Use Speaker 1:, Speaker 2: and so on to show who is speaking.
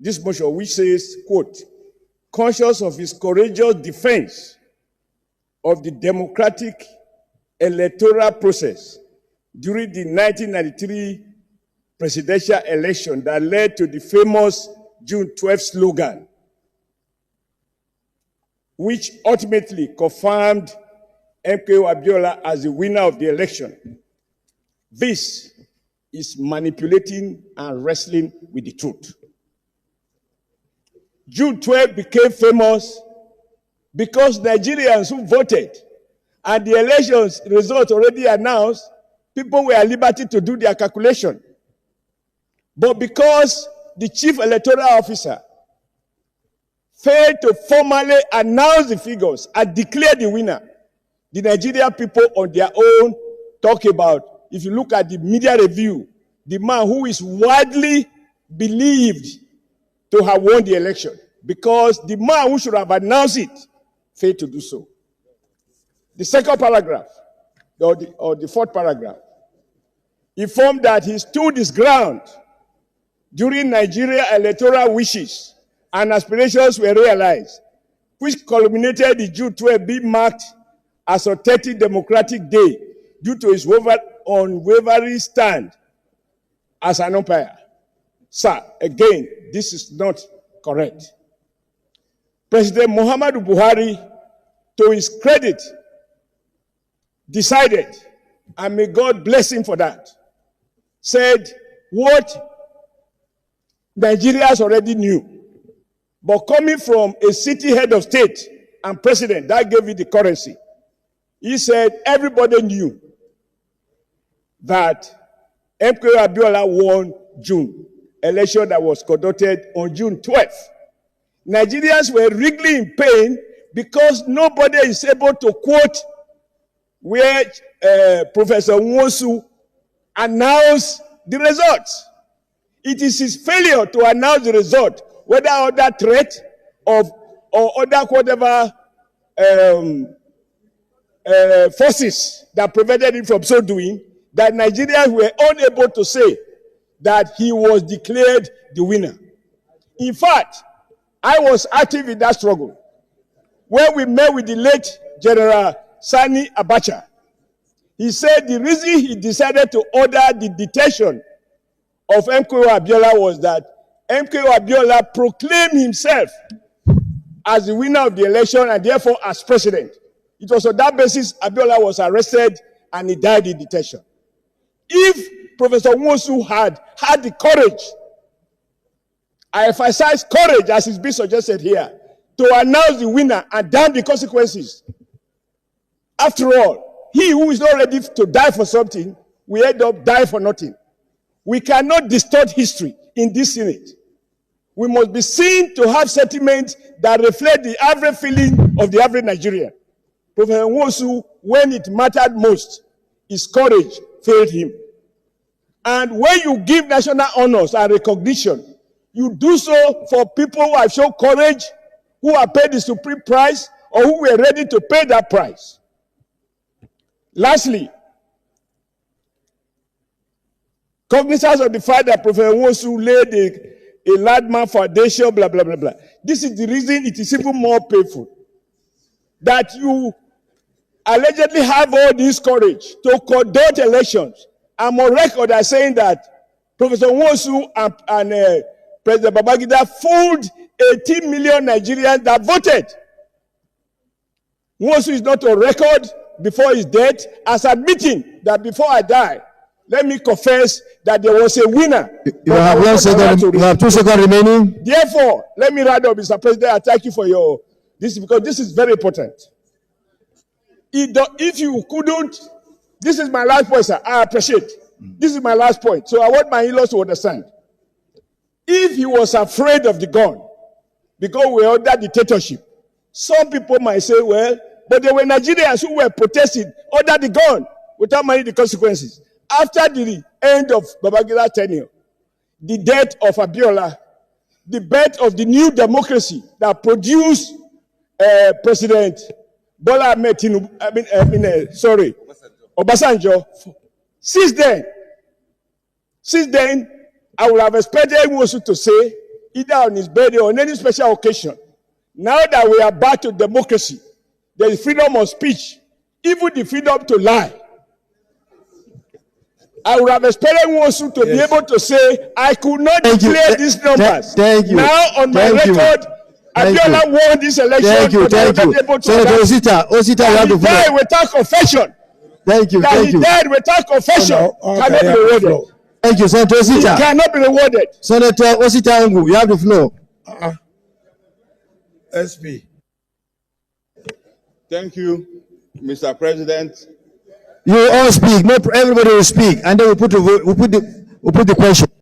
Speaker 1: this motion, which says, quote, conscious of his courageous defense of the democratic electoral process during the 1993 presidential election that led to the famous June 12 slogan, which ultimately confirmed MKO Abiola as the winner of the election. This is manipulating and wrestling with the truth. June 12 became famous because Nigerians who voted and the elections result already announced, people were at liberty to do their calculation. But because the chief electoral officer failed to formally announce the figures and declare the winner, the Nigerian people on their own talk about, if you look at the media review, the man who is widely believed to have won the election, because the man who should have announced it failed to do so. The second paragraph, or the fourth paragraph, informed that he stood his ground during Nigeria electoral wishes and aspirations were realized, which culminated in June 12 being marked as a 30th Democratic Day due to his unwavering stand as an umpire. Sir, again, this is not correct. President Muhammadu Buhari, to his credit, decided, and may God bless him for that, said what Nigerians already knew, but coming from a city head of state and president, that gave it the currency. He said everybody knew that MKO Abiola won June, election that was conducted on June 12th. Nigerians were really in pain because nobody is able to quote where Professor Nwosu announced the results. It is his failure to announce the result, whether other threat or other whatever forces that prevented him from so doing, that Nigerians were unable to say that he was declared the winner. In fact, I was active in that struggle when we met with the late General Sani Abacha. He said the reason he decided to order the detention of MKO Abiola was that MKO Abiola proclaimed himself as the winner of the election and therefore as president. It was on that basis Abiola was arrested and he died in detention. If Professor Nwosu had had the courage, I emphasize courage as is being suggested here, to announce the winner and damn the consequences. After all, he who is not ready to die for something will end up dying for nothing. We cannot distort history in this Senate. We must be seen to have sentiments that reflect the average feeling of the average Nigerian. Professor Nwosu, when it mattered most, his courage failed him. And when you give national honors and recognition, you do so for people who have shown courage, who have paid the supreme price, or who were ready to pay that price. Lastly, cognizance of the fact that Professor Nwosu laid a landmark foundation, blah, blah, blah, blah. This is the reason it is even more painful that you allegedly have all this courage to conduct elections. I'm on record as saying that Professor Nwosu and President Babangida fooled 18 million Nigerians that voted. Nwosu is not on record before his death as admitting that before I die, let me confess that there was a winner.
Speaker 2: You have 1 second. You have 2 seconds remaining.
Speaker 1: Therefore, let me round up, Mr. President. I thank you for your this because this is very important. If you couldn't, this is my last point, sir. I appreciate. This is my last point. So I want my in-laws to understand. If he was afraid of the gun, because we are under dictatorship, some people might say, well, but there were Nigerians who were protesting under the gun without minding the consequences. After the end of Babangida's tenure, the death of Abiola, the birth of the new democracy that produced President Bola Ahmed Tinubu, Obasanjo. Since then, I would have expected Nwosu to say either on his birthday or on any special occasion. Now that we are back to democracy, there is freedom of speech, even the freedom to lie. I would have expected Nwosu to be able to say, I could not declare these numbers.
Speaker 2: Thank you.
Speaker 1: Now, on my record, Abiola won this election.
Speaker 2: Thank you. Senator Osita, you have the floor.
Speaker 1: He died without confession.
Speaker 2: Thank you.
Speaker 1: That he died without confession cannot be rewarded.
Speaker 2: Thank you, Senator Osita.
Speaker 1: He cannot be rewarded.
Speaker 2: Senator Osita Ngu, you have the floor.
Speaker 3: SP.
Speaker 4: Thank you, Mr. President.
Speaker 2: You all speak. Not everybody will speak, and then we put the question.